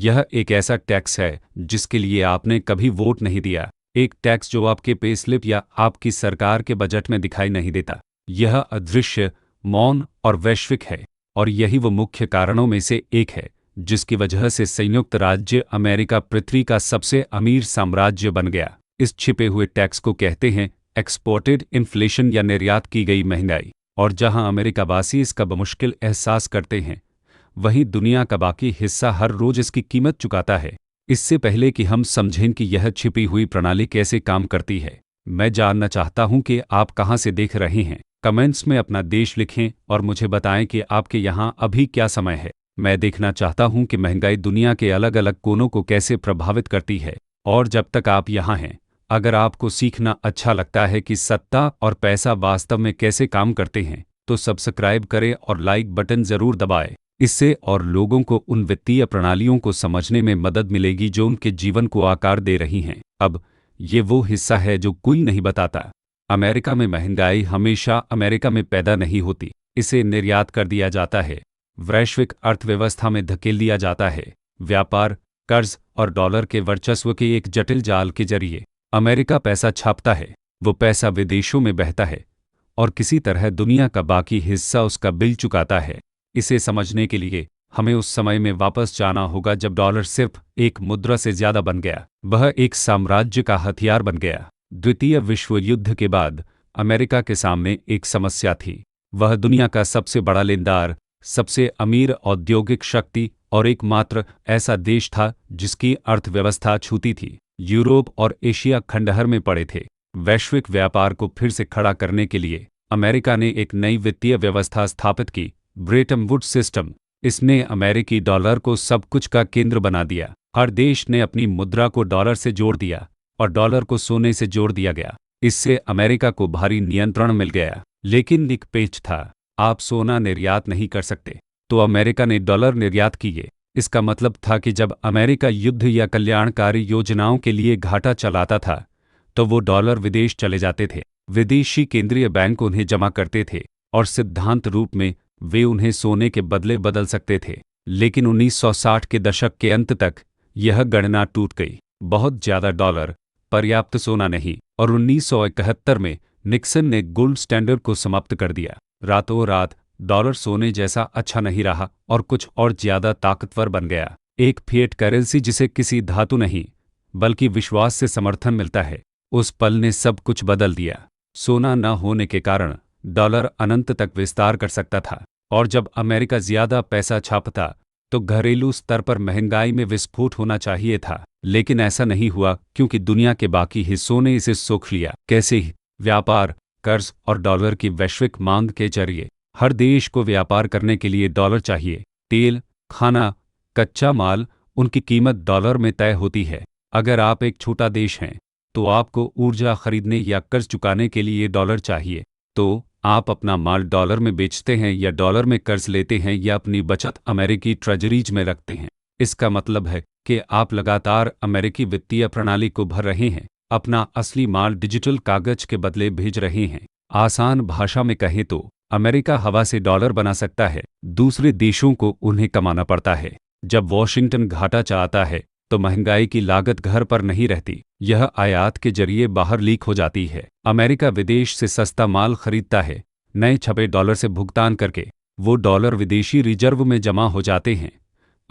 यह एक ऐसा टैक्स है जिसके लिए आपने कभी वोट नहीं दिया, एक टैक्स जो आपके पे स्लिप या आपकी सरकार के बजट में दिखाई नहीं देता। यह अदृश्य, मौन और वैश्विक है, और यही वो मुख्य कारणों में से एक है जिसकी वजह से संयुक्त राज्य अमेरिका पृथ्वी का सबसे अमीर साम्राज्य बन गया। इस छिपे हुए टैक्स को कहते हैं एक्सपोर्टेड इन्फ्लेशन या निर्यात की गई महंगाई, और जहां अमेरिकावासी इसका बमुश्किल एहसास करते हैं, वहीं दुनिया का बाकी हिस्सा हर रोज इसकी कीमत चुकाता है। इससे पहले कि हम समझें कि यह छिपी हुई प्रणाली कैसे काम करती है, मैं जानना चाहता हूं कि आप कहां से देख रहे हैं। कमेंट्स में अपना देश लिखें और मुझे बताएं कि आपके यहां अभी क्या समय है। मैं देखना चाहता हूं कि महंगाई दुनिया के अलग अलग कोनों को कैसे प्रभावित करती है। और जब तक आप यहां हैं, अगर आपको सीखना अच्छा लगता है कि सत्ता और पैसा वास्तव में कैसे काम करते हैं, तो सब्सक्राइब करें और लाइक बटन जरूर दबाएं। इससे और लोगों को उन वित्तीय प्रणालियों को समझने में मदद मिलेगी जो उनके जीवन को आकार दे रही हैं। अब ये वो हिस्सा है जो कोई नहीं बताता। अमेरिका में महंगाई हमेशा अमेरिका में पैदा नहीं होती, इसे निर्यात कर दिया जाता है, वैश्विक अर्थव्यवस्था में धकेल दिया जाता है। व्यापार, कर्ज और डॉलर के वर्चस्व के एक जटिल जाल के जरिए अमेरिका पैसा छापता है। वो पैसा विदेशों में बहता है और किसी तरह दुनिया का बाकी हिस्सा उसका बिल चुकाता है। इसे समझने के लिए हमें उस समय में वापस जाना होगा जब डॉलर सिर्फ एक मुद्रा से ज्यादा बन गया। वह एक साम्राज्य का हथियार बन गया। द्वितीय विश्व युद्ध के बाद अमेरिका के सामने एक समस्या थी। वह दुनिया का सबसे बड़ा लेनदार, सबसे अमीर औद्योगिक शक्ति और एकमात्र ऐसा देश था जिसकी अर्थव्यवस्था छूती थी। यूरोप और एशिया खंडहर में पड़े थे। वैश्विक व्यापार को फिर से खड़ा करने के लिए अमेरिका ने एक नई वित्तीय व्यवस्था स्थापित की, ब्रेटन वुड्स सिस्टम। इसने अमेरिकी डॉलर को सब कुछ का केंद्र बना दिया। हर देश ने अपनी मुद्रा को डॉलर से जोड़ दिया और डॉलर को सोने से जोड़ दिया गया। इससे अमेरिका को भारी नियंत्रण मिल गया। लेकिन एक पेच था, आप सोना निर्यात नहीं कर सकते, तो अमेरिका ने डॉलर निर्यात किए। इसका मतलब था कि जब अमेरिका युद्ध या कल्याणकारी योजनाओं के लिए घाटा चलाता था, तो वो डॉलर विदेश चले जाते थे। विदेशी केंद्रीय बैंक उन्हें जमा करते थे और सिद्धांत रूप में वे उन्हें सोने के बदले बदल सकते थे। लेकिन 1960 के दशक के अंत तक यह गणना टूट गई। बहुत ज्यादा डॉलर, पर्याप्त सोना नहीं, और 1971 में निक्सन ने गोल्ड स्टैंडर्ड को समाप्त कर दिया। रातों रात डॉलर सोने जैसा अच्छा नहीं रहा और कुछ और ज्यादा ताकतवर बन गया। एक फिएट करेंसी जिसे किसी धातु नहीं बल्कि विश्वास से समर्थन मिलता है, उस पल ने सब कुछ बदल दिया। सोना न होने के कारण डॉलर अनंत तक विस्तार कर सकता था, और जब अमेरिका ज्यादा पैसा छापता तो घरेलू स्तर पर महंगाई में विस्फोट होना चाहिए था। लेकिन ऐसा नहीं हुआ क्योंकि दुनिया के बाकी हिस्सों ने इसे सोख लिया। कैसे ही? व्यापार, कर्ज और डॉलर की वैश्विक मांग के जरिए। हर देश को व्यापार करने के लिए डॉलर चाहिए। तेल, खाना, कच्चा माल, उनकी कीमत डॉलर में तय होती है। अगर आप एक छोटा देश हैं तो आपको ऊर्जा खरीदने या कर्ज चुकाने के लिए डॉलर चाहिए। तो आप अपना माल डॉलर में बेचते हैं या डॉलर में कर्ज लेते हैं या अपनी बचत अमेरिकी ट्रेजरीज में रखते हैं। इसका मतलब है कि आप लगातार अमेरिकी वित्तीय प्रणाली को भर रहे हैं, अपना असली माल डिजिटल कागज के बदले भेज रहे हैं। आसान भाषा में कहें तो अमेरिका हवा से डॉलर बना सकता है, दूसरे देशों को उन्हें कमाना पड़ता है। जब वॉशिंगटन घाटा चाहता है तो महंगाई की लागत घर पर नहीं रहती, यह आयात के जरिए बाहर लीक हो जाती है। अमेरिका विदेश से सस्ता माल खरीदता है, नए छपे डॉलर से भुगतान करके। वो डॉलर विदेशी रिजर्व में जमा हो जाते हैं,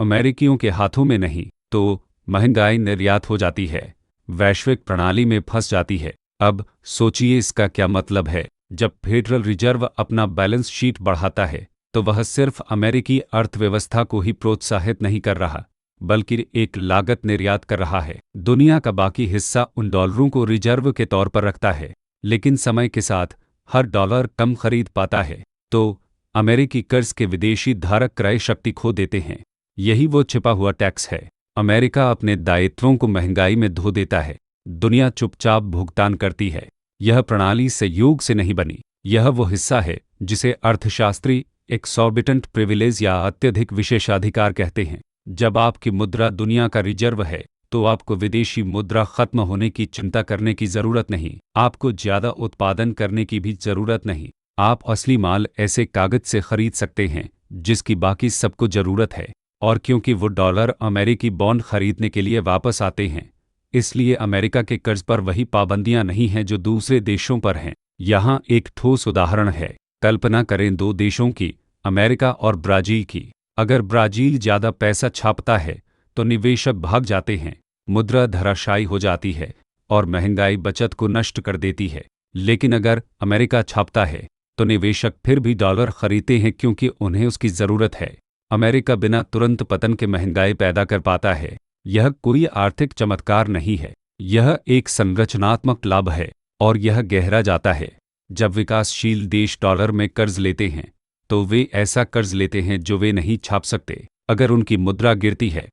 अमेरिकियों के हाथों में नहीं। तो महंगाई निर्यात हो जाती है, वैश्विक प्रणाली में फंस जाती है। अब सोचिए इसका क्या मतलब है। जब फेडरल रिजर्व अपना बैलेंस शीट बढ़ाता है तो वह सिर्फ अमेरिकी अर्थव्यवस्था को ही प्रोत्साहित नहीं कर रहा, बल्कि एक लागत निर्यात कर रहा है। दुनिया का बाकी हिस्सा उन डॉलरों को रिजर्व के तौर पर रखता है, लेकिन समय के साथ हर डॉलर कम खरीद पाता है, तो अमेरिकी कर्ज के विदेशी धारक क्रय शक्ति खो देते हैं। यही वो छिपा हुआ टैक्स है। अमेरिका अपने दायित्वों को महंगाई में धो देता है, दुनिया चुपचाप भुगतान करती है। यह प्रणाली संयोग से नहीं बनी, यह वो हिस्सा है जिसे अर्थशास्त्री एक्सॉर्बिटेंट प्रिविलेज या अत्यधिक विशेषाधिकार कहते हैं। जब आपकी मुद्रा दुनिया का रिजर्व है तो आपको विदेशी मुद्रा खत्म होने की चिंता करने की जरूरत नहीं, आपको ज्यादा उत्पादन करने की भी जरूरत नहीं। आप असली माल ऐसे कागज से खरीद सकते हैं जिसकी बाकी सबको जरूरत है। और क्योंकि वो डॉलर अमेरिकी बॉन्ड खरीदने के लिए वापस आते हैं, इसलिए अमेरिका के कर्ज पर वही पाबंदियां नहीं हैं जो दूसरे देशों पर हैं। यहाँ एक ठोस उदाहरण है। कल्पना करें दो देशों की, अमेरिका और ब्राज़ील की। अगर ब्राज़ील ज़्यादा पैसा छापता है तो निवेशक भाग जाते हैं, मुद्रा धराशायी हो जाती है और महंगाई बचत को नष्ट कर देती है। लेकिन अगर अमेरिका छापता है तो निवेशक फिर भी डॉलर खरीदते हैं क्योंकि उन्हें उसकी ज़रूरत है। अमेरिका बिना तुरंत पतन के महंगाई पैदा कर पाता है। यह कोई आर्थिक चमत्कार नहीं है, यह एक संरचनात्मक लाभ है और यह गहरा जाता है। जब विकासशील देश डॉलर में कर्ज लेते हैं तो वे ऐसा कर्ज लेते हैं जो वे नहीं छाप सकते। अगर उनकी मुद्रा गिरती है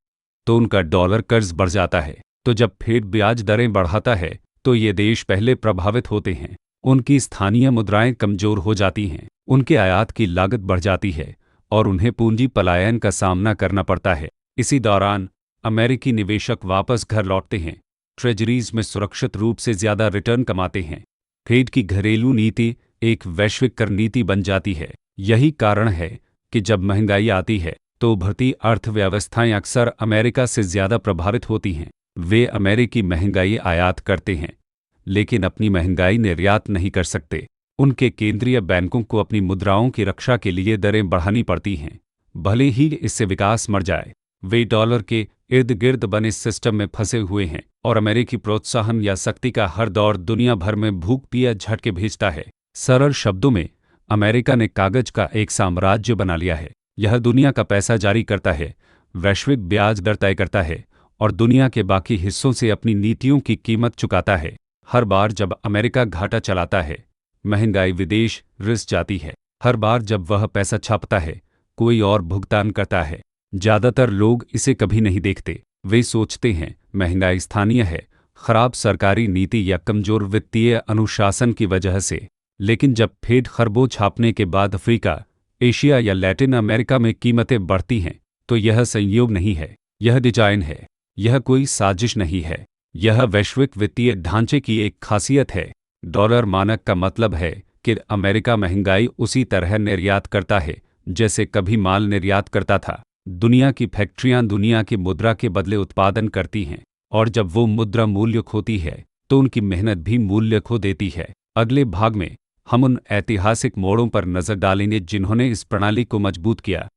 तो उनका डॉलर कर्ज बढ़ जाता है। तो जब फेड ब्याज दरें बढ़ाता है तो ये देश पहले प्रभावित होते हैं। उनकी स्थानीय मुद्राएं कमजोर हो जाती हैं, उनके आयात की लागत बढ़ जाती है और उन्हें पूंजी पलायन का सामना करना पड़ता है। इसी दौरान अमेरिकी निवेशक वापस घर लौटते हैं, ट्रेजरीज में सुरक्षित रूप से ज़्यादा रिटर्न कमाते हैं। फेड की घरेलू नीति एक वैश्विक कर नीति बन जाती है। यही कारण है कि जब महंगाई आती है तो उभरती अर्थव्यवस्थाएं अक्सर अमेरिका से ज़्यादा प्रभावित होती हैं। वे अमेरिकी महंगाई आयात करते हैं लेकिन अपनी महंगाई निर्यात नहीं कर सकते। उनके केंद्रीय बैंकों को अपनी मुद्राओं की रक्षा के लिए दरें बढ़ानी पड़ती हैं, भले ही इससे विकास मर जाए। वे डॉलर के इर्द गिर्द बने सिस्टम में फंसे हुए हैं और अमेरिकी प्रोत्साहन या शक्ति का हर दौर दुनिया भर में भूकंपीय झटके भेजता है। सरल शब्दों में, अमेरिका ने कागज का एक साम्राज्य बना लिया है। यह दुनिया का पैसा जारी करता है, वैश्विक ब्याज दर तय करता है और दुनिया के बाकी हिस्सों से अपनी नीतियों की कीमत चुकाता है। हर बार जब अमेरिका घाटा चलाता है, महंगाई विदेश रिस जाती है। हर बार जब वह पैसा छापता है, कोई और भुगतान करता है। ज़्यादातर लोग इसे कभी नहीं देखते। वे सोचते हैं महंगाई स्थानीय है, खराब सरकारी नीति या कमजोर वित्तीय अनुशासन की वजह से। लेकिन जब फेड खरबों छापने के बाद अफ्रीका, एशिया या लैटिन अमेरिका में कीमतें बढ़ती हैं तो यह संयोग नहीं है, यह डिजाइन है। यह कोई साजिश नहीं है, यह वैश्विक वित्तीय ढांचे की एक खासियत है। डॉलर मानक का मतलब है कि अमेरिका महंगाई उसी तरह निर्यात करता है जैसे कभी माल निर्यात करता था। दुनिया की फैक्ट्रियां दुनिया की मुद्रा के बदले उत्पादन करती हैं और जब वो मुद्रा मूल्य खोती है तो उनकी मेहनत भी मूल्य खो देती है। अगले भाग में हम उन ऐतिहासिक मोड़ों पर नजर डालेंगे जिन्होंने इस प्रणाली को मजबूत किया,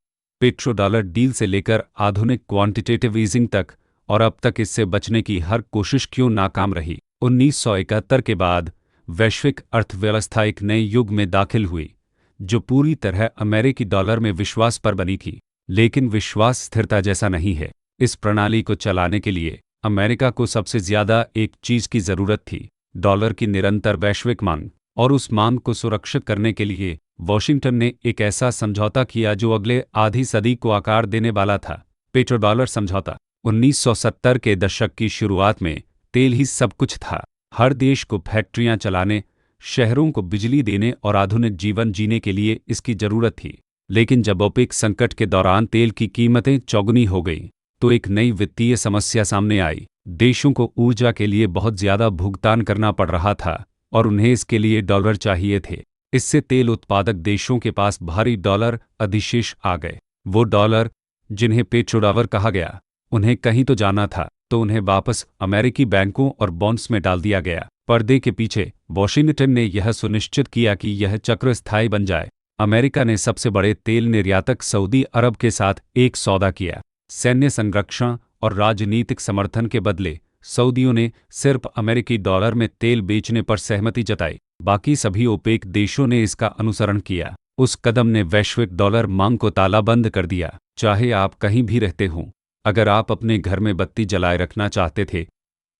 पेट्रो-डॉलर डील से लेकर आधुनिक क्वांटिटेटिव ईजिंग तक, और अब तक इससे बचने की हर कोशिश क्यों नाकाम रही। 1971 के बाद वैश्विक अर्थव्यवस्था एक नए युग में दाखिल हुई जो पूरी तरह अमेरिकी डॉलर में विश्वास पर बनी थी। लेकिन विश्वास स्थिरता जैसा नहीं है। इस प्रणाली को चलाने के लिए अमेरिका को सबसे ज्यादा एक चीज की जरूरत थी, डॉलर की निरंतर वैश्विक मांग। और उस मांग को सुरक्षित करने के लिए वॉशिंगटन ने एक ऐसा समझौता किया जो अगले आधी सदी को आकार देने वाला था, पेट्रो-डॉलर समझौता। 1970 के दशक की शुरुआत में तेल ही सब कुछ था। हर देश को फैक्ट्रियां चलाने, शहरों को बिजली देने और आधुनिक जीवन जीने के लिए इसकी जरूरत थी। लेकिन जब ओपेक संकट के दौरान तेल की कीमतें चौगुनी हो गईं, तो एक नई वित्तीय समस्या सामने आई। देशों को ऊर्जा के लिए बहुत ज्यादा भुगतान करना पड़ रहा था और उन्हें इसके लिए डॉलर चाहिए थे। इससे तेल उत्पादक देशों के पास भारी डॉलर अधिशेष आ गए। वो डॉलर, जिन्हें पेट्रो-डॉलर कहा गया, उन्हें कहीं तो जाना था, तो उन्हें वापस अमेरिकी बैंकों और बॉन्ड्स में डाल दिया गया। पर्दे के पीछे वॉशिंगटन ने यह सुनिश्चित किया कि यह चक्र स्थायी बन जाए। अमेरिका ने सबसे बड़े तेल निर्यातक सऊदी अरब के साथ एक सौदा किया। सैन्य संरक्षण और राजनीतिक समर्थन के बदले सऊदियों ने सिर्फ अमेरिकी डॉलर में तेल बेचने पर सहमति जताई। बाकी सभी ओपेक देशों ने इसका अनुसरण किया। उस कदम ने वैश्विक डॉलर मांग को तालाबंद कर दिया। चाहे आप कहीं भी रहते हों, अगर आप अपने घर में बत्ती जलाए रखना चाहते थे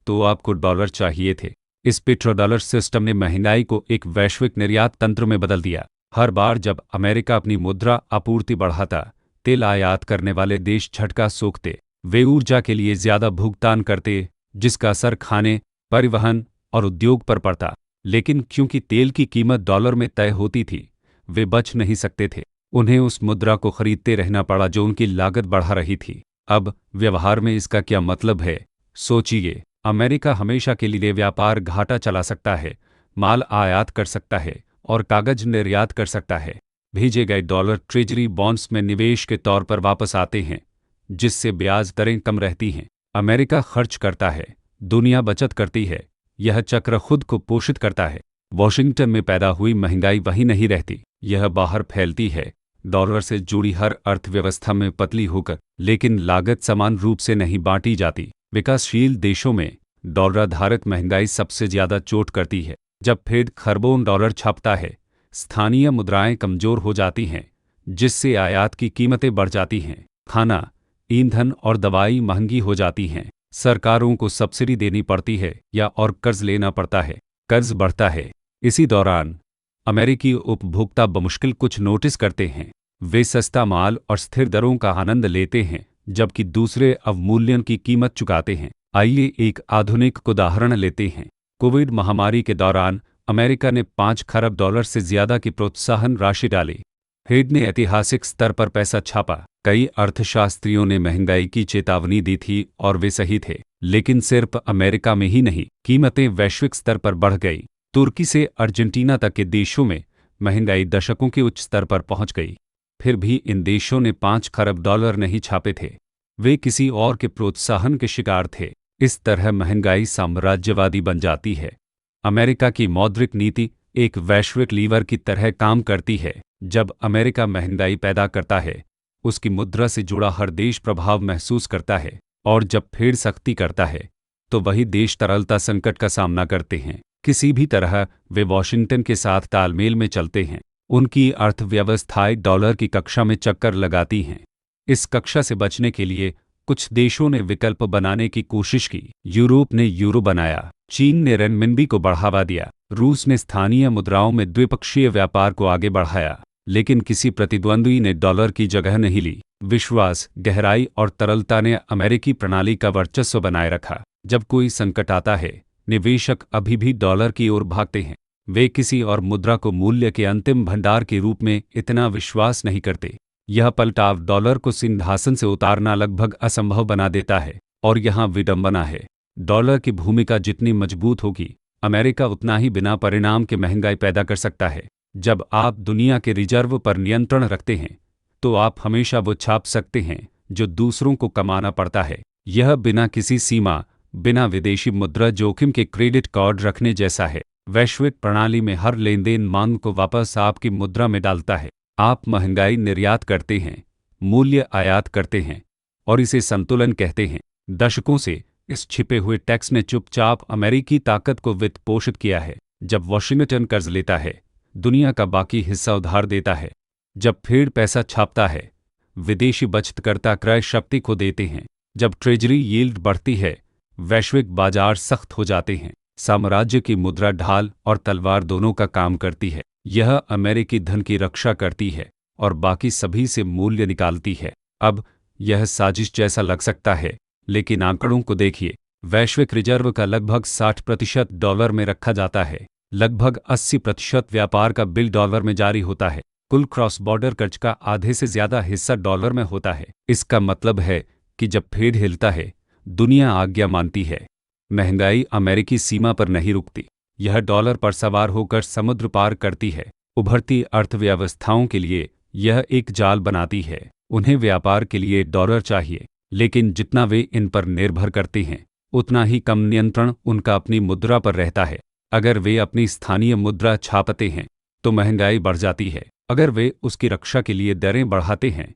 तो आपको डॉलर चाहिए थे। इस पेट्रो-डॉलर सिस्टम ने महंगाई को एक वैश्विक निर्यात तंत्र में बदल दिया। हर बार जब अमेरिका अपनी मुद्रा आपूर्ति बढ़ाता, तेल आयात करने वाले देश झटका सोखते। वे ऊर्जा के लिए ज्यादा भुगतान करते, जिसका असर खाने, परिवहन और उद्योग पर पड़ता। लेकिन क्योंकि तेल की कीमत डॉलर में तय होती थी, वे बच नहीं सकते थे। उन्हें उस मुद्रा को खरीदते रहना पड़ा जो उनकी लागत बढ़ा रही थी। अब व्यवहार में इसका क्या मतलब है? सोचिए, अमेरिका हमेशा के लिए व्यापार घाटा चला सकता है, माल आयात कर सकता है और कागज निर्यात कर सकता है। भेजे गए डॉलर ट्रेजरी बॉन्ड्स में निवेश के तौर पर वापस आते हैं, जिससे ब्याज दरें कम रहती हैं। अमेरिका खर्च करता है, दुनिया बचत करती है। यह चक्र खुद को पोषित करता है। वॉशिंगटन में पैदा हुई महंगाई वहीं नहीं रहती, यह बाहर फैलती है, डॉलर से जुड़ी हर अर्थव्यवस्था में पतली होकर, लेकिन लागत समान रूप से नहीं बांटी जाती। विकासशील देशों में डॉलर आधारित महंगाई सबसे ज्यादा चोट करती है। जब फेड खरबों डॉलर छापता है, स्थानीय मुद्राएं कमजोर हो जाती हैं, जिससे आयात की कीमतें बढ़ जाती हैं। खाना, ईंधन और दवाई महंगी हो जाती हैं। सरकारों को सब्सिडी देनी पड़ती है या और कर्ज लेना पड़ता है। कर्ज बढ़ता है। इसी दौरान अमेरिकी उपभोक्ता बमुश्किल कुछ नोटिस करते हैं। वे सस्ता माल और स्थिर दरों का आनंद लेते हैं, जबकि दूसरे अवमूल्यन की कीमत चुकाते हैं। आइए एक आधुनिक उदाहरण लेते हैं। कोविड महामारी के दौरान अमेरिका ने 5 खरब डॉलर से ज्यादा की प्रोत्साहन राशि डाली। फेड ने ऐतिहासिक स्तर पर पैसा छापा। कई अर्थशास्त्रियों ने महंगाई की चेतावनी दी थी और वे सही थे, लेकिन सिर्फ अमेरिका में ही नहीं, कीमतें वैश्विक स्तर पर बढ़ गई। तुर्की से अर्जेंटीना तक के देशों में महंगाई दशकों के उच्च स्तर पर पहुंच गई। फिर भी इन देशों ने 5 खरब डॉलर नहीं छापे थे। वे किसी और के प्रोत्साहन के शिकार थे। इस तरह महंगाई साम्राज्यवादी बन जाती है। अमेरिका की मौद्रिक नीति एक वैश्विक लीवर की तरह काम करती है। जब अमेरिका महंगाई पैदा करता है, उसकी मुद्रा से जुड़ा हर देश प्रभाव महसूस करता है, और जब फेड सख्ती करता है, तो वही देश तरलता संकट का सामना करते हैं। किसी भी तरह वे वॉशिंगटन के साथ तालमेल में चलते हैं। उनकी अर्थव्यवस्थाएं डॉलर की कक्षा में चक्कर लगाती हैं। इस कक्षा से बचने के लिए कुछ देशों ने विकल्प बनाने की कोशिश की। यूरोप ने यूरो बनाया, चीन ने रेनमिनबी को बढ़ावा दिया, रूस ने स्थानीय मुद्राओं में द्विपक्षीय व्यापार को आगे बढ़ाया, लेकिन किसी प्रतिद्वंद्वी ने डॉलर की जगह नहीं ली। विश्वास, गहराई और तरलता ने अमेरिकी प्रणाली का वर्चस्व बनाए रखा। जब कोई संकट आता है, निवेशक अभी भी डॉलर की ओर भागते हैं। वे किसी और मुद्रा को मूल्य के अंतिम भंडार के रूप में इतना विश्वास नहीं करते। यह पलटाव डॉलर को सिंहासन से उतारना लगभग असंभव बना देता है। और यहाँ विडंबना है, डॉलर की भूमिका जितनी मजबूत होगी, अमेरिका उतना ही बिना परिणाम के महंगाई पैदा कर सकता है। जब आप दुनिया के रिजर्व पर नियंत्रण रखते हैं, तो आप हमेशा वो छाप सकते हैं जो दूसरों को कमाना पड़ता है। यह बिना किसी सीमा, बिना विदेशी मुद्रा जोखिम के क्रेडिट कार्ड रखने जैसा है। वैश्विक प्रणाली में हर लेनदेन मांग को वापस आपकी मुद्रा में डालता है। आप महंगाई निर्यात करते हैं, मूल्य आयात करते हैं, और इसे संतुलन कहते हैं। दशकों से इस छिपे हुए टैक्स ने चुपचाप अमेरिकी ताकत को वित्त पोषित किया है। जब वॉशिंगटन कर्ज लेता है, दुनिया का बाकी हिस्सा उधार देता है। जब फेड पैसा छापता है, विदेशी बचतकर्ता क्रय शक्ति खो देते हैं। जब ट्रेजरी यील्ड बढ़ती है, वैश्विक बाजार सख्त हो जाते हैं। साम्राज्य की मुद्रा ढाल और तलवार दोनों का काम करती है। यह अमेरिकी धन की रक्षा करती है और बाकी सभी से मूल्य निकालती है। अब यह साजिश जैसा लग सकता है, लेकिन आंकड़ों को देखिए। वैश्विक रिजर्व का लगभग 60% डॉलर में रखा जाता है। लगभग 80% व्यापार का बिल डॉलर में जारी होता है। कुल क्रॉस बॉर्डर कर्ज का आधे से ज्यादा हिस्सा डॉलर में होता है। इसका मतलब है कि जब फेड हिलता है, दुनिया आज्ञा मानती है। महंगाई अमेरिकी सीमा पर नहीं रुकती, यह डॉलर पर सवार होकर समुद्र पार करती है। उभरती अर्थव्यवस्थाओं के लिए यह एक जाल बनाती है। उन्हें व्यापार के लिए डॉलर चाहिए, लेकिन जितना वे इन पर निर्भर करते हैं, उतना ही कम नियंत्रण उनका अपनी मुद्रा पर रहता है। अगर वे अपनी स्थानीय मुद्रा छापते हैं, तो महंगाई बढ़ जाती है। अगर वे उसकी रक्षा के लिए दरें बढ़ाते हैं,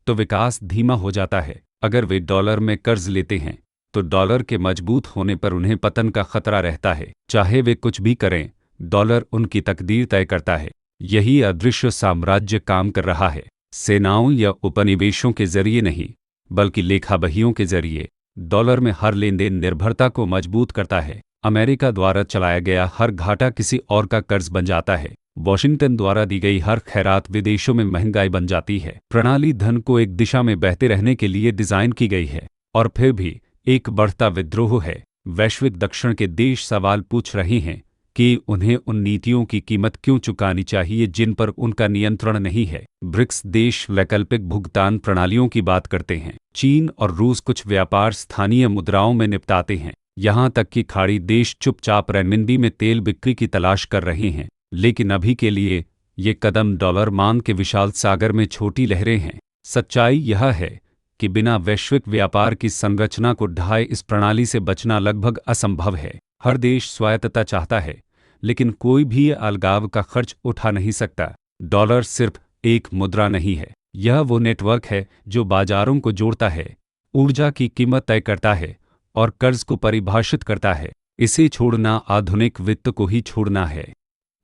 तो विकास धीमा हो जाता है। अगर वे डॉलर में कर्ज लेते हैं, तो डॉलर के मजबूत होने पर उन्हें पतन का खतरा रहता है। चाहे वे कुछ भी करें, डॉलर उनकी तकदीर तय करता है। यही अदृश्य साम्राज्य काम कर रहा है, सेनाओं या उपनिवेशों के जरिए नहीं, बल्कि लेखा बहियों के जरिए। डॉलर में हर लेनदेन निर्भरता को मजबूत करता है। अमेरिका द्वारा चलाया गया हर घाटा किसी और का कर्ज बन जाता है। वॉशिंगटन द्वारा दी गई हर खैरात विदेशों में महंगाई बन जाती है। प्रणाली धन को एक दिशा में बहते रहने के लिए डिजाइन की गई है, और फिर भी एक बढ़ता विद्रोह है। वैश्विक दक्षिण के देश सवाल पूछ रहे हैं कि उन्हें उन नीतियों की कीमत क्यों चुकानी चाहिए जिन पर उनका नियंत्रण नहीं है। ब्रिक्स देश वैकल्पिक भुगतान प्रणालियों की बात करते हैं। चीन और रूस कुछ व्यापार स्थानीय मुद्राओं में निपटाते हैं। यहाँ तक कि खाड़ी देश चुपचाप रेनमिनबी में तेल बिक्री की तलाश कर रहे हैं। लेकिन अभी के लिए ये कदम डॉलर मांग के विशाल सागर में छोटी लहरें हैं। सच्चाई यह है कि बिना वैश्विक व्यापार की संरचना को ढाए इस प्रणाली से बचना लगभग असंभव है। हर देश स्वायत्तता चाहता है, लेकिन कोई भी ये अलगाव का खर्च उठा नहीं सकता। डॉलर सिर्फ एक मुद्रा नहीं है, यह वो नेटवर्क है जो बाजारों को जोड़ता है, ऊर्जा की कीमत तय करता है और कर्ज को परिभाषित करता है। इसे छोड़ना आधुनिक वित्त को ही छोड़ना है।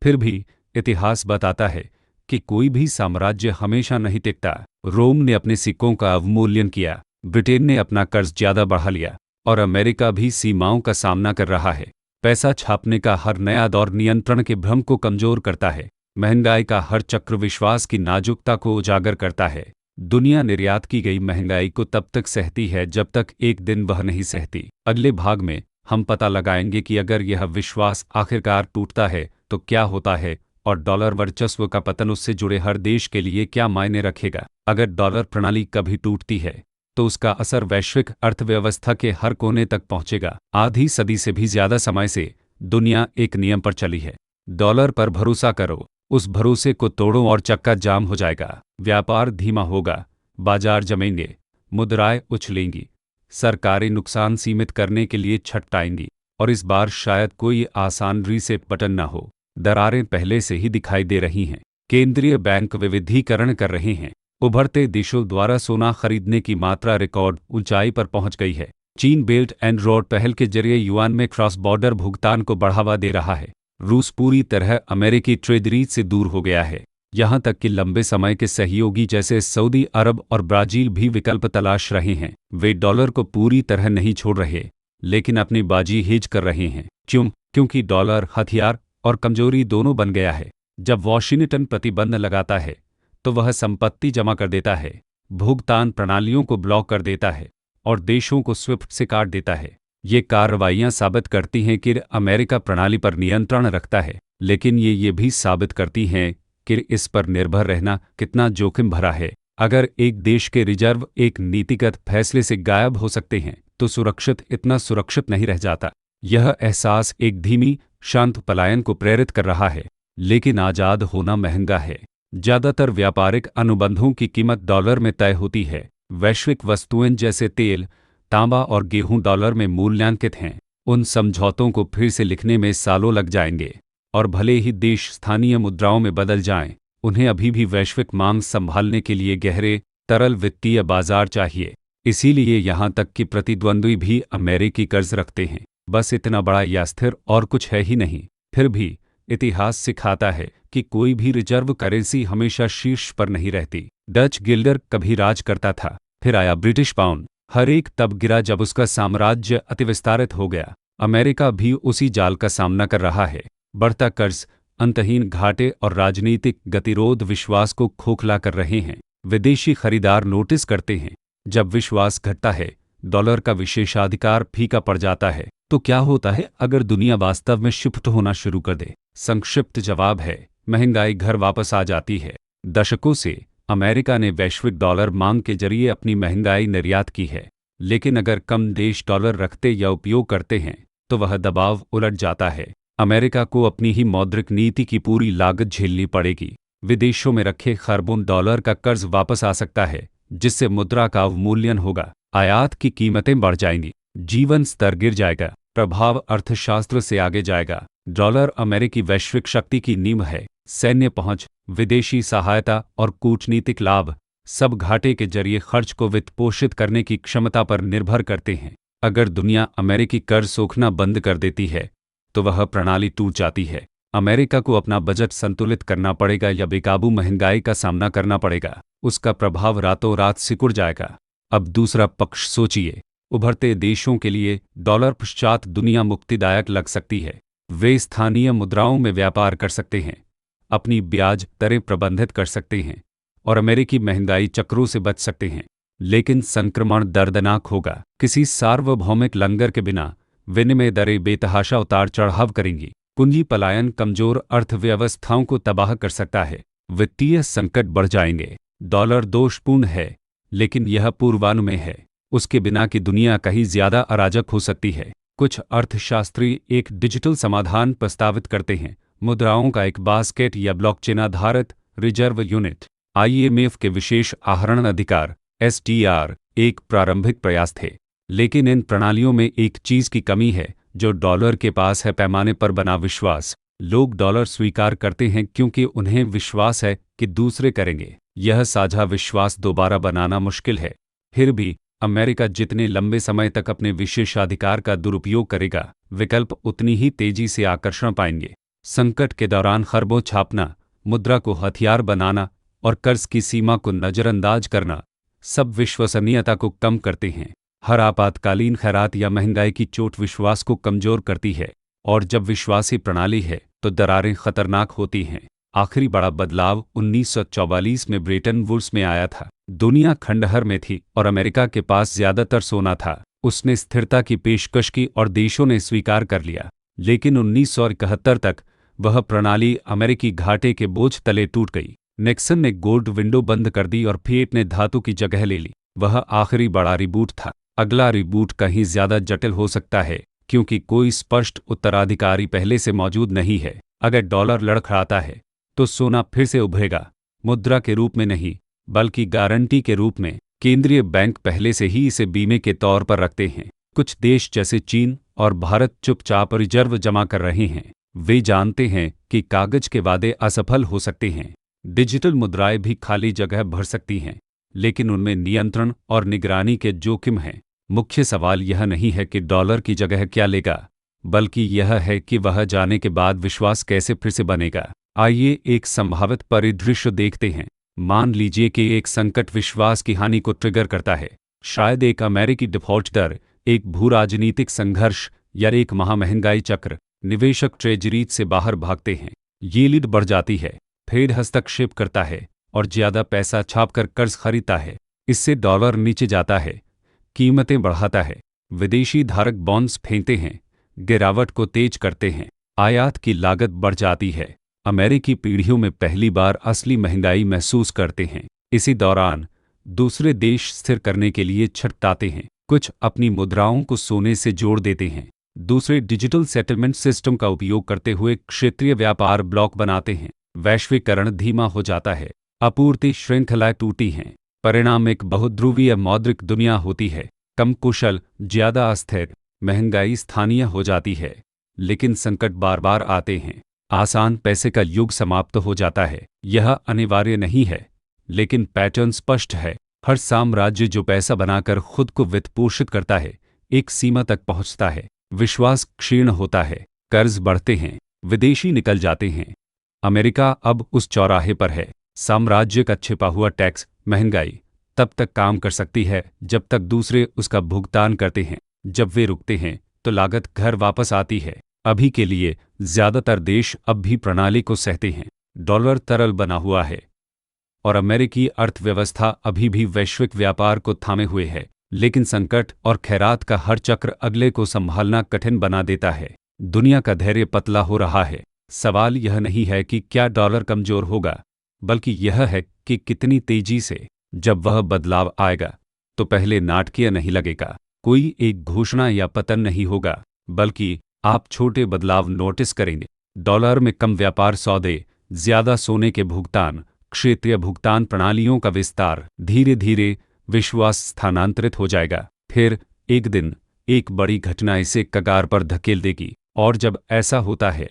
फिर भी इतिहास बताता है कि कोई भी साम्राज्य हमेशा नहीं टिकता। रोम ने अपने सिक्कों का अवमूल्यन किया, ब्रिटेन ने अपना कर्ज ज्यादा बढ़ा लिया और अमेरिका भी सीमाओं का सामना कर रहा है। पैसा छापने का हर नया दौर नियंत्रण के भ्रम को कमजोर करता है। महंगाई का हर चक्र विश्वास की नाजुकता को उजागर करता है। दुनिया निर्यात की गई महंगाई को तब तक सहती है जब तक एक दिन वह नहीं सहती। अगले भाग में हम पता लगाएंगे कि अगर यह विश्वास आखिरकार टूटता है तो क्या होता है और डॉलर वर्चस्व का पतन उससे जुड़े हर देश के लिए क्या मायने रखेगा। अगर डॉलर प्रणाली कभी टूटती है तो उसका असर वैश्विक अर्थव्यवस्था के हर कोने तक पहुंचेगा। आधी सदी से भी ज्यादा समय से दुनिया एक नियम पर चली है, डॉलर पर भरोसा करो। उस भरोसे को तोड़ो और चक्का जाम हो जाएगा। व्यापार धीमा होगा, बाजार जमेंगे, मुद्राएं उछलेंगी, सरकारें नुकसान सीमित करने के लिए छटपटाएंगी और इस बार शायद कोई आसान रीसेट बटन न हो। दरारें पहले से ही दिखाई दे रही हैं। केंद्रीय बैंक विविधीकरण कर रहे हैं। उभरते देशों द्वारा सोना खरीदने की मात्रा रिकॉर्ड ऊंचाई पर पहुंच गई है। चीन बेल्ट एंड रोड पहल के जरिए युआन में क्रॉस बॉर्डर भुगतान को बढ़ावा दे रहा है। रूस पूरी तरह अमेरिकी ट्रेजरी से दूर हो गया है। यहां तक कि लंबे समय के सहयोगी जैसे सऊदी अरब और ब्राजील भी विकल्प तलाश रहे हैं। वे डॉलर को पूरी तरह नहीं छोड़ रहे, लेकिन अपनी बाजी हेज कर रहे हैं। क्योंकि डॉलर हथियार और कमजोरी दोनों बन गया है। जब वॉशिंगटन प्रतिबंध लगाता है तो वह संपत्ति जमा कर देता है, भुगतान प्रणालियों को ब्लॉक कर देता है और देशों को स्विफ्ट से काट देता है। ये कार्रवाइयां साबित करती हैं कि अमेरिका प्रणाली पर नियंत्रण रखता है, लेकिन ये भी साबित करती हैं कि इस पर निर्भर रहना कितना जोखिम भरा है। अगर एक देश के रिजर्व एक नीतिगत फैसले से गायब हो सकते हैं तो सुरक्षित इतना सुरक्षित नहीं रह जाता। यह एहसास एक धीमी शांत पलायन को प्रेरित कर रहा है, लेकिन आज़ाद होना महंगा है। ज्यादातर व्यापारिक अनुबंधों की कीमत डॉलर में तय होती है। वैश्विक वस्तुएं जैसे तेल, तांबा और गेहूं डॉलर में मूल्यांकित हैं। उन समझौतों को फिर से लिखने में सालों लग जाएंगे और भले ही देश स्थानीय मुद्राओं में बदल जाएं, उन्हें अभी भी वैश्विक मांग संभालने के लिए गहरे तरल वित्तीय बाजार चाहिए। इसीलिए यहां तक कि प्रतिद्वंद्वी भी अमेरिकी कर्ज रखते हैं, बस इतना बड़ा या स्थिर और कुछ है ही नहीं। फिर भी इतिहास सिखाता है कि कोई भी रिजर्व करेंसी हमेशा शीर्ष पर नहीं रहती। डच गिल्डर कभी राज करता था, फिर आया ब्रिटिश पाउंड। हर एक तब गिरा जब उसका साम्राज्य अतिविस्तारित हो गया। अमेरिका भी उसी जाल का सामना कर रहा है। बढ़ता कर्ज, अंतहीन घाटे और राजनीतिक गतिरोध विश्वास को खोखला कर रहे हैं। विदेशी खरीदार नोटिस करते हैं, जब विश्वास घटता है डॉलर का विशेषाधिकार फीका पड़ जाता है। तो क्या होता है अगर दुनिया वास्तव में शिफ्ट होना शुरू कर दे? संक्षिप्त जवाब है, महंगाई घर वापस आ जाती है। दशकों से अमेरिका ने वैश्विक डॉलर मांग के जरिए अपनी महंगाई निर्यात की है, लेकिन अगर कम देश डॉलर रखते या उपयोग करते हैं तो वह दबाव उलट जाता है। अमेरिका को अपनी ही मौद्रिक नीति की पूरी लागत झेलनी पड़ेगी। विदेशों में रखे खरबों डॉलर का कर्ज वापस आ सकता है, जिससे मुद्रा का अवमूल्यन होगा, आयात की कीमतें बढ़ जाएंगी, जीवन स्तर गिर जाएगा, प्रभाव अर्थशास्त्र से आगे जाएगा। डॉलर अमेरिकी वैश्विक शक्ति की नींव है। सैन्य पहुंच, विदेशी सहायता और कूटनीतिक लाभ सब घाटे के जरिए खर्च को वित्त पोषित करने की क्षमता पर निर्भर करते हैं। अगर दुनिया अमेरिकी कर्ज सोखना बंद कर देती है तो वह प्रणाली टूट जाती है। अमेरिका को अपना बजट संतुलित करना पड़ेगा या बेकाबू महंगाई का सामना करना पड़ेगा। उसका प्रभाव रातों रात सिकुड़ जाएगा। अब दूसरा पक्ष सोचिए, उभरते देशों के लिए डॉलर पश्चात दुनिया मुक्तिदायक लग सकती है। वे स्थानीय मुद्राओं में व्यापार कर सकते हैं, अपनी ब्याज दरें प्रबंधित कर सकते हैं और अमेरिकी महंगाई चक्रों से बच सकते हैं। लेकिन संक्रमण दर्दनाक होगा। किसी सार्वभौमिक लंगर के बिना विनिमय दरें बेतहाशा उतार चढ़ाव करेंगी। पूंजी पलायन कमजोर अर्थव्यवस्थाओं को तबाह कर सकता है। वित्तीय संकट बढ़ जाएंगे। डॉलर दोषपूर्ण है, लेकिन यह पूर्वानुमेय है। उसके बिना की दुनिया कहीं ज्यादा अराजक हो सकती है। कुछ अर्थशास्त्री एक डिजिटल समाधान प्रस्तावित करते हैं, मुद्राओं का एक बास्केट या ब्लॉकचेन आधारित रिजर्व यूनिट, आईएमएफ के विशेष आहरण अधिकार, एसडीआर, एक प्रारंभिक प्रयास थे। लेकिन इन प्रणालियों में एक चीज़ की कमी है जो डॉलर के पास है, पैमाने पर बना विश्वास। लोग डॉलर स्वीकार करते हैं क्योंकि उन्हें विश्वास है कि दूसरे करेंगे। यह साझा विश्वास दोबारा बनाना मुश्किल है। फिर भी अमेरिका जितने लंबे समय तक अपने विशेषाधिकार का दुरुपयोग करेगा, विकल्प उतनी ही तेजी से आकर्षण पाएंगे। संकट के दौरान खरबों छापना, मुद्रा को हथियार बनाना और कर्ज की सीमा को नजरअंदाज करना सब विश्वसनीयता को कम करते हैं। हर आपातकालीन खैरात या महंगाई की चोट विश्वास को कमजोर करती है, और जब विश्वासी प्रणाली है तो दरारें खतरनाक होती हैं। आखिरी बड़ा बदलाव 1944 में ब्रेटन वुड्स में आया था। दुनिया खंडहर में थी और अमेरिका के पास ज्यादातर सोना था। उसने स्थिरता की पेशकश की और देशों ने स्वीकार कर लिया। लेकिन 1971 तक वह प्रणाली अमेरिकी घाटे के बोझ तले टूट गई। निक्सन ने गोल्ड विंडो बंद कर दी और फिएट ने धातु की जगह ले ली। वह आखिरी बड़ा रिबूट था। अगला रिबूट कहीं ज्यादा जटिल हो सकता है क्योंकि कोई स्पष्ट उत्तराधिकारी पहले से मौजूद नहीं है। अगर डॉलर लड़खड़ाता है तो सोना फिर से उभरेगा, मुद्रा के रूप में नहीं बल्कि गारंटी के रूप में। केंद्रीय बैंक पहले से ही इसे बीमे के तौर पर रखते हैं। कुछ देश जैसे चीन और भारत चुपचाप रिजर्व जमा कर रहे हैं। वे जानते हैं कि कागज के वादे असफल हो सकते हैं। डिजिटल मुद्राएं भी खाली जगह भर सकती हैं, लेकिन उनमें नियंत्रण और निगरानी के जोखिम हैं। मुख्य सवाल यह नहीं है कि डॉलर की जगह क्या लेगा, बल्कि यह है कि वह जाने के बाद विश्वास कैसे फिर से बनेगा। आइए एक संभावित परिदृश्य देखते हैं। मान लीजिए कि एक संकट विश्वास की हानि को ट्रिगर करता है। शायद एक अमेरिकी डिफॉल्ट दर, एक भू-राजनीतिक संघर्ष या एक महामहंगाई चक्र। निवेशक ट्रेजरीज से बाहर भागते हैं, यील्ड बढ़ जाती है, फेड हस्तक्षेप करता है और ज्यादा पैसा छापकर कर्ज खरीदता है। इससे डॉलर नीचे जाता है, कीमतें बढ़ाता है। विदेशी धारक बॉन्ड्स फेंकते हैं, गिरावट को तेज करते हैं। आयात की लागत बढ़ जाती है। अमेरिकी पीढ़ियों में पहली बार असली महंगाई महसूस करते हैं। इसी दौरान दूसरे देश स्थिर करने के लिए छटपटाते हैं। कुछ अपनी मुद्राओं को सोने से जोड़ देते हैं, दूसरे डिजिटल सेटलमेंट सिस्टम का उपयोग करते हुए क्षेत्रीय व्यापार ब्लॉक बनाते हैं। वैश्वीकरण धीमा हो जाता है, आपूर्ति श्रृंखलाएं टूटी हैं। परिणाम एक बहुध्रुवीय मौद्रिक दुनिया होती है, कम कुशल, ज्यादा अस्थिर। महंगाई स्थानीय हो जाती है, लेकिन संकट बार बार आते हैं। आसान पैसे का युग समाप्त हो जाता है। यह अनिवार्य नहीं है, लेकिन पैटर्न स्पष्ट है। हर साम्राज्य जो पैसा बनाकर खुद को वित्तपोषित करता है, एक सीमा तक पहुंचता है। विश्वास क्षीण होता है, कर्ज बढ़ते हैं, विदेशी निकल जाते हैं। अमेरिका अब उस चौराहे पर है। साम्राज्य का छिपा हुआ टैक्स, महंगाई तब तक काम कर सकती है जब तक दूसरे उसका भुगतान करते हैं। जब वे रुकते हैं तो लागत घर वापस आती है। अभी के लिए ज्यादातर देश अब भी प्रणाली को सहते हैं। डॉलर तरल बना हुआ है और अमेरिकी अर्थव्यवस्था अभी भी वैश्विक व्यापार को थामे हुए है। लेकिन संकट और खैरात का हर चक्र अगले को संभालना कठिन बना देता है। दुनिया का धैर्य पतला हो रहा है। सवाल यह नहीं है कि क्या डॉलर कमजोर होगा, बल्कि यह है कि कितनी तेजी से। जब वह बदलाव आएगा तो पहले नाटकीय नहीं लगेगा। कोई एक घोषणा या पतन नहीं होगा, बल्कि आप छोटे बदलाव नोटिस करेंगे। डॉलर में कम व्यापार सौदे, ज्यादा सोने के भुगतान, क्षेत्रीय भुगतान प्रणालियों का विस्तार। धीरे धीरे विश्वास स्थानांतरित हो जाएगा। फिर एक दिन एक बड़ी घटना इसे कगार पर धकेल देगी, और जब ऐसा होता है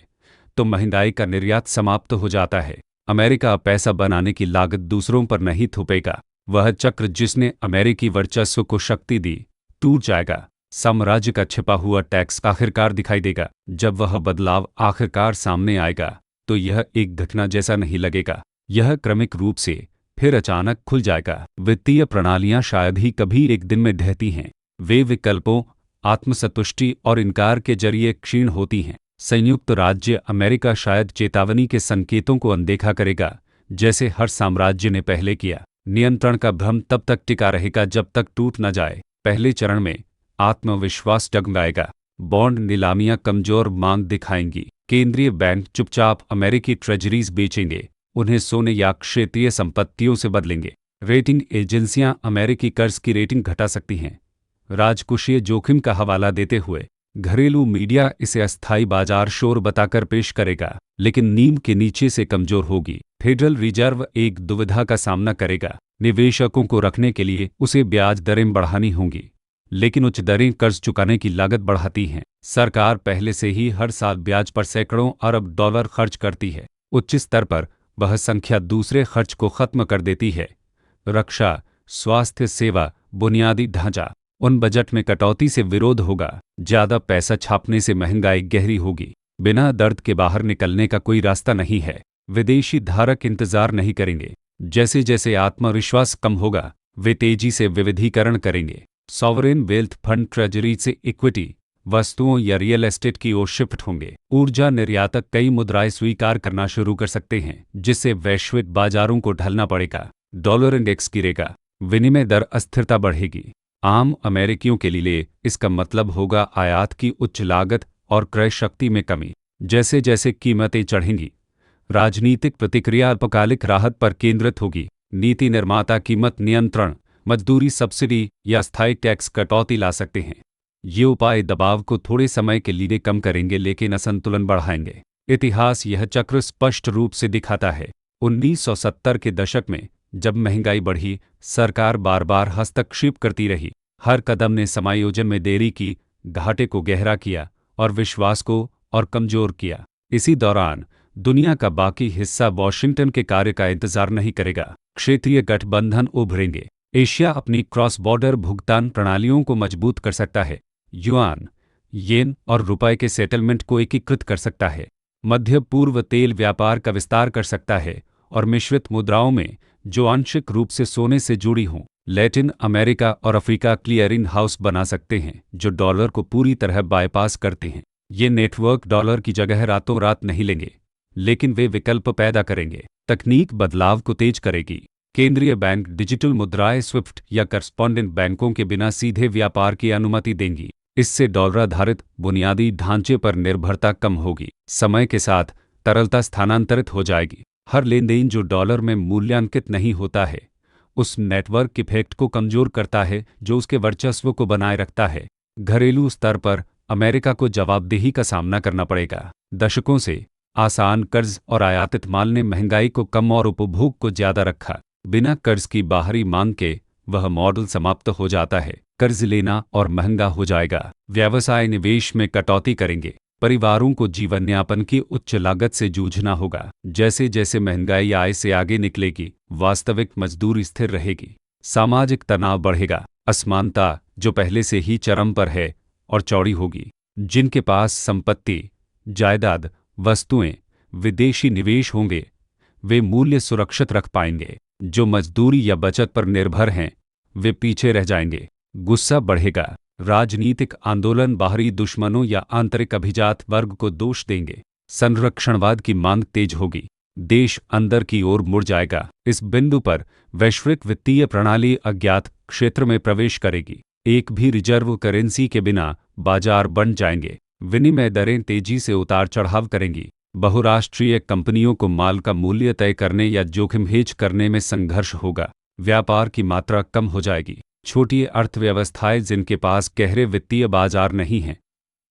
तो महंगाई का निर्यात समाप्त हो जाता है। अमेरिका पैसा बनाने की लागत दूसरों पर नहीं थोपेगा। वह चक्र जिसने अमेरिकी वर्चस्व को शक्ति दी टूट जाएगा। साम्राज्य का छिपा हुआ टैक्स आखिरकार दिखाई देगा। जब वह बदलाव आखिरकार सामने आएगा तो यह एक घटना जैसा नहीं लगेगा। यह क्रमिक रूप से फिर अचानक खुल जाएगा। वित्तीय प्रणालियां शायद ही कभी एक दिन में ढहती हैं। वे विकल्पों, आत्मसंतुष्टि और इनकार के जरिए क्षीण होती हैं। संयुक्त राज्य अमेरिका शायद चेतावनी के संकेतों को अनदेखा करेगा, जैसे हर साम्राज्य ने पहले किया। नियंत्रण का भ्रम तब तक टिका रहेगा जब तक टूट न जाए। पहले चरण में आत्मविश्वास डगमगाएगा। बॉन्ड नीलामियां कमजोर मांग दिखाएंगी। केंद्रीय बैंक चुपचाप अमेरिकी ट्रेजरीज बेचेंगे, उन्हें सोने या क्षेत्रीय संपत्तियों से बदलेंगे। रेटिंग एजेंसियां अमेरिकी कर्ज की रेटिंग घटा सकती हैं, राजकोषीय जोखिम का हवाला देते हुए। घरेलू मीडिया इसे अस्थायी बाजार शोर बताकर पेश करेगा, लेकिन नींव के नीचे से कमजोर होगी। फेडरल रिजर्व एक दुविधा का सामना करेगा। निवेशकों को रखने के लिए उसे ब्याज दरें बढ़ानी होंगी, लेकिन उच्च दरें कर्ज चुकाने की लागत बढ़ाती हैं। सरकार पहले से ही हर साल ब्याज पर सैकड़ों अरब डॉलर खर्च करती है। उच्च स्तर पर वह संख्या दूसरे खर्च को खत्म कर देती है। रक्षा, स्वास्थ्य सेवा, बुनियादी ढांचा। उन बजट में कटौती से विरोध होगा। ज्यादा पैसा छापने से महंगाई गहरी होगी। बिना दर्द के बाहर निकलने का कोई रास्ता नहीं है। विदेशी धारक इंतजार नहीं करेंगे। जैसे जैसे आत्मविश्वास कम होगा, वे तेजी से विविधीकरण करेंगे। सॉवरेन वेल्थ फंड ट्रेजरी से इक्विटी, वस्तुओं या रियल एस्टेट की ओर शिफ्ट होंगे। ऊर्जा निर्यातक कई मुद्राएं स्वीकार करना शुरू कर सकते हैं, जिससे वैश्विक बाजारों को ढलना पड़ेगा। डॉलर इंडेक्स गिरेगा, विनिमय दर अस्थिरता बढ़ेगी। आम अमेरिकियों के लिए इसका मतलब होगा आयात की उच्च लागत और क्रय शक्ति में कमी। जैसे जैसे कीमतें चढ़ेंगी, राजनीतिक प्रतिक्रिया अल्पकालिक राहत पर केंद्रित होगी। नीति निर्माता कीमत नियंत्रण, मजदूरी सब्सिडी या स्थायी टैक्स कटौती ला सकते हैं। ये उपाय दबाव को थोड़े समय के लिए कम करेंगे, लेकिन असंतुलन बढ़ाएंगे। इतिहास यह चक्र स्पष्ट रूप से दिखाता है। 1970 के दशक में जब महंगाई बढ़ी, सरकार बार बार हस्तक्षेप करती रही। हर कदम ने समायोजन में देरी की, घाटे को गहरा किया और विश्वास को और कमजोर किया। इसी दौरान दुनिया का बाकी हिस्सा वॉशिंगटन के कार्य का इंतजार नहीं करेगा। क्षेत्रीय गठबंधन उभरेंगे। एशिया अपनी क्रॉस बॉर्डर भुगतान प्रणालियों को मजबूत कर सकता है। युआन, येन और रुपए के सेटलमेंट को एकीकृत कर सकता है। मध्य पूर्व तेल व्यापार का विस्तार कर सकता है और मिश्रित मुद्राओं में, जो आंशिक रूप से सोने से जुड़ी हों, लैटिन अमेरिका और अफ्रीका क्लियरिंग हाउस बना सकते हैं, जो डॉलर को पूरी तरह बाईपास करते हैं। ये नेटवर्क डॉलर की जगह रातों रात नहीं लेंगे, लेकिन वे विकल्प पैदा करेंगे। तकनीक बदलाव को तेज करेगी। केंद्रीय बैंक डिजिटल मुद्राएं स्विफ्ट या करस्पॉन्डेंट बैंकों के बिना सीधे व्यापार की अनुमति देंगी। इससे डॉलर आधारित बुनियादी ढांचे पर निर्भरता कम होगी। समय के साथ तरलता स्थानांतरित हो जाएगी। हर लेनदेन जो डॉलर में मूल्यांकित नहीं होता है, उस नेटवर्क इफेक्ट को कमजोर करता है जो उसके वर्चस्व को बनाए रखता है। घरेलू स्तर पर अमेरिका को जवाबदेही का सामना करना पड़ेगा। दशकों से आसान कर्ज और आयातित माल ने महंगाई को कम और उपभोग को ज्यादा रखा। बिना कर्ज की बाहरी मांग के वह मॉडल समाप्त हो जाता है। कर्ज लेना और महंगा हो जाएगा। व्यवसाय निवेश में कटौती करेंगे। परिवारों को जीवनयापन की उच्च लागत से जूझना होगा। जैसे जैसे महंगाई आय से आगे निकलेगी, वास्तविक मजदूरी स्थिर रहेगी। सामाजिक तनाव बढ़ेगा। असमानता, जो पहले से ही चरम पर है, और चौड़ी होगी। जिनके पास संपत्ति, जायदाद, वस्तुएं, विदेशी निवेश होंगे, वे मूल्य सुरक्षित रख पाएंगे। जो मजदूरी या बचत पर निर्भर हैं, वे पीछे रह जाएंगे। गुस्सा बढ़ेगा। राजनीतिक आंदोलन बाहरी दुश्मनों या आंतरिक अभिजात वर्ग को दोष देंगे। संरक्षणवाद की मांग तेज होगी। देश अंदर की ओर मुड़ जाएगा। इस बिंदु पर वैश्विक वित्तीय प्रणाली अज्ञात क्षेत्र में प्रवेश करेगी। एक भी रिजर्व करेंसी के बिना बाजार बन जाएंगे। विनिमय दरें तेजी से उतार चढ़ाव करेंगी। बहुराष्ट्रीय कंपनियों को माल का मूल्य तय करने या जोखिम हेज करने में संघर्ष होगा। व्यापार की मात्रा कम हो जाएगी। छोटी अर्थव्यवस्थाएं जिनके पास गहरे वित्तीय बाजार नहीं हैं,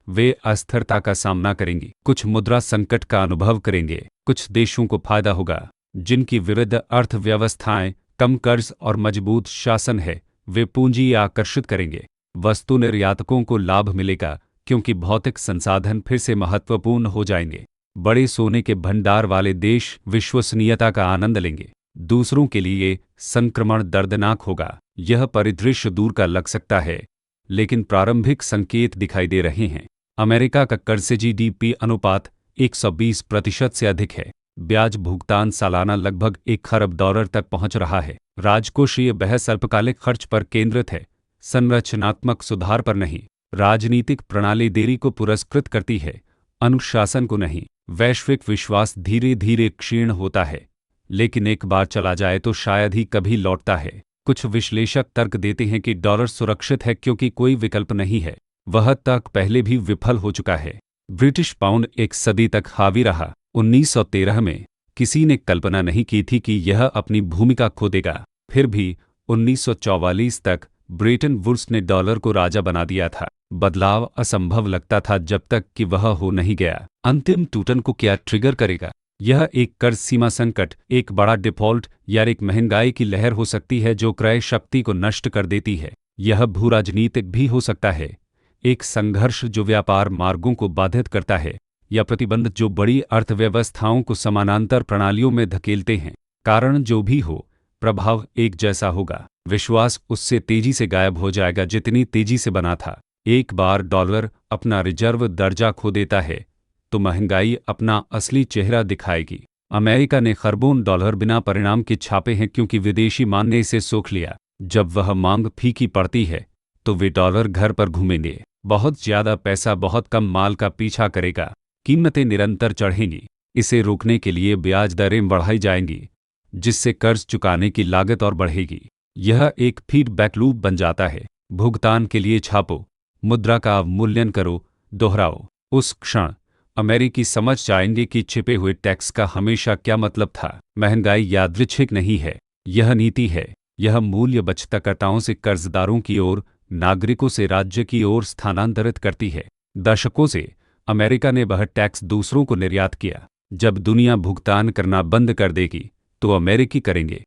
वे अस्थिरता का सामना करेंगी। कुछ मुद्रा संकट का अनुभव करेंगे। कुछ देशों को फायदा होगा। जिनकी विविध अर्थव्यवस्थाएं, कम कर्ज और मजबूत शासन है, वे पूंजी आकर्षित करेंगे। वस्तु निर्यातकों को लाभ मिलेगा क्योंकि भौतिक संसाधन फिर से महत्वपूर्ण हो जाएंगे। बड़े सोने के भंडार वाले देश विश्वसनीयता का आनंद लेंगे। दूसरों के लिए संक्रमण दर्दनाक होगा। यह परिदृश्य दूर का लग सकता है, लेकिन प्रारंभिक संकेत दिखाई दे रहे हैं। अमेरिका का कर्ज से जीडीपी अनुपात 120% से अधिक है। ब्याज भुगतान सालाना लगभग $1 खरब तक पहुंच रहा है। राजकोषीय बहस अल्पकालिक खर्च पर केंद्रित है, संरचनात्मक सुधार पर नहीं। राजनीतिक प्रणाली देरी को पुरस्कृत करती है, अनुशासन को नहीं। वैश्विक विश्वास धीरे धीरे क्षीण होता है, लेकिन एक बार चला जाए तो शायद ही कभी लौटता है। कुछ विश्लेषक तर्क देते हैं कि डॉलर सुरक्षित है क्योंकि कोई विकल्प नहीं है। वह तर्क पहले भी विफल हो चुका है। ब्रिटिश पाउंड एक सदी तक हावी रहा। 1913 में किसी ने कल्पना नहीं की थी कि यह अपनी भूमिका खो देगा। फिर भी 1944 तक ब्रेटन वुड्स ने डॉलर को राजा बना दिया था। बदलाव असंभव लगता था जब तक कि वह हो नहीं गया। अंतिम टूटन को क्या ट्रिगर करेगा? यह एक कर्ज सीमा संकट, एक बड़ा डिफ़ॉल्ट या एक महंगाई की लहर हो सकती है जो क्रय शक्ति को नष्ट कर देती है। यह भू-राजनीतिक भी हो सकता है, एक संघर्ष जो व्यापार मार्गों को बाधित करता है, या प्रतिबंध जो बड़ी अर्थव्यवस्थाओं को समानांतर प्रणालियों में धकेलते हैं। कारण जो भी हो, प्रभाव एक जैसा होगा। विश्वास उससे तेजी से गायब हो जाएगा जितनी तेजी से बना था। एक बार डॉलर अपना रिजर्व दर्जा खो देता है तो महंगाई अपना असली चेहरा दिखाएगी। अमेरिका ने खरबों डॉलर बिना परिणाम के छापे हैं क्योंकि विदेशी मान ने इसे सोख लिया। जब वह मांग फीकी पड़ती है तो वे डॉलर घर पर घूमेंगे। बहुत ज्यादा पैसा बहुत कम माल का पीछा करेगा। कीमतें निरंतर चढ़ेंगी। इसे रोकने के लिए ब्याज दरें बढ़ाई जाएंगी, जिससे कर्ज चुकाने की लागत और बढ़ेगी। यह एक फीडबैक लूप बन जाता है। भुगतान के लिए छापो, मुद्रा का अवमूल्यन करो, दोहराओ। उस क्षण अमेरिकी समझ जाएंगे कि छिपे हुए टैक्स का हमेशा क्या मतलब था। महंगाई यादृच्छिक नहीं है, यह नीति है। यह मूल्य बचतकर्ताओं से कर्जदारों की ओर, नागरिकों से राज्य की ओर स्थानांतरित करती है। दशकों से अमेरिका ने वह टैक्स दूसरों को निर्यात किया। जब दुनिया भुगतान करना बंद कर देगी तो अमेरिकी करेंगे।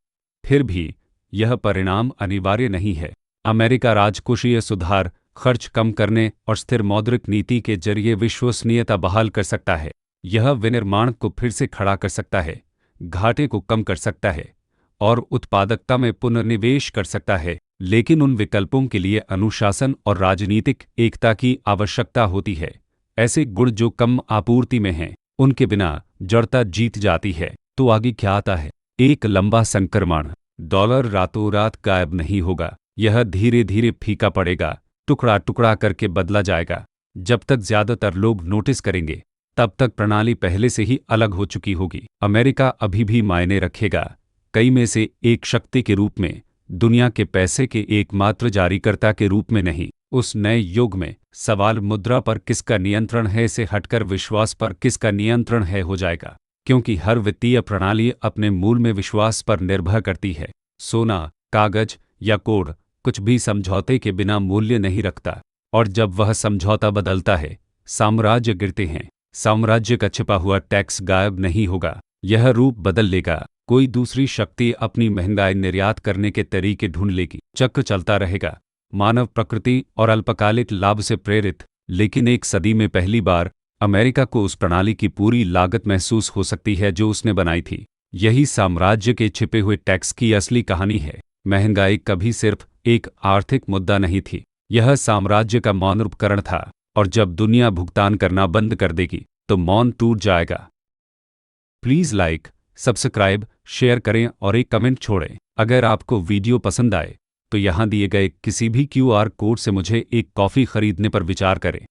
फिर भी यह परिणाम अनिवार्य नहीं है। अमेरिका राजकोषीय सुधार, खर्च कम करने और स्थिर मौद्रिक नीति के जरिए विश्वसनीयता बहाल कर सकता है। यह विनिर्माण को फिर से खड़ा कर सकता है, घाटे को कम कर सकता है और उत्पादकता में पुनर्निवेश कर सकता है। लेकिन उन विकल्पों के लिए अनुशासन और राजनीतिक एकता की आवश्यकता होती है। ऐसे गुण जो कम आपूर्ति में हैं, उनके बिना जड़ता जीत जाती है। तो आगे क्या आता है? एक लंबा संक्रमण। डॉलर रातों रात गायब नहीं होगा, यह धीरे धीरे फीका पड़ेगा, टुकड़ा टुकड़ा करके बदला जाएगा। जब तक ज्यादातर लोग नोटिस करेंगे तब तक प्रणाली पहले से ही अलग हो चुकी होगी। अमेरिका अभी भी मायने रखेगा, कई में से एक शक्ति के रूप में, दुनिया के पैसे के एकमात्र जारीकर्ता के रूप में नहीं। उस नए युग में सवाल मुद्रा पर किसका नियंत्रण है से हटकर विश्वास पर किसका नियंत्रण है हो जाएगा, क्योंकि हर वित्तीय प्रणाली अपने मूल में विश्वास पर निर्भर करती है। सोना, कागज या कोड कुछ भी समझौते के बिना मूल्य नहीं रखता, और जब वह समझौता बदलता है, साम्राज्य गिरते हैं। साम्राज्य का छिपा हुआ टैक्स गायब नहीं होगा, यह रूप बदल लेगा। कोई दूसरी शक्ति अपनी महंगाई निर्यात करने के तरीके ढूंढ लेगी। चक्र चलता रहेगा, मानव प्रकृति और अल्पकालिक लाभ से प्रेरित। लेकिन एक सदी में पहली बार अमेरिका को उस प्रणाली की पूरी लागत महसूस हो सकती है जो उसने बनाई थी। यही साम्राज्य के छिपे हुए टैक्स की असली कहानी है। महंगाई कभी सिर्फ एक आर्थिक मुद्दा नहीं थी, यह साम्राज्य का मौन उपकरण था। और जब दुनिया भुगतान करना बंद कर देगी तो मौन टूट जाएगा। प्लीज़ लाइक, सब्सक्राइब, शेयर करें और एक कमेंट छोड़ें। अगर आपको वीडियो पसंद आए तो यहाँ दिए गए किसी भी QR कोड से मुझे एक कॉफ़ी खरीदने पर विचार करें।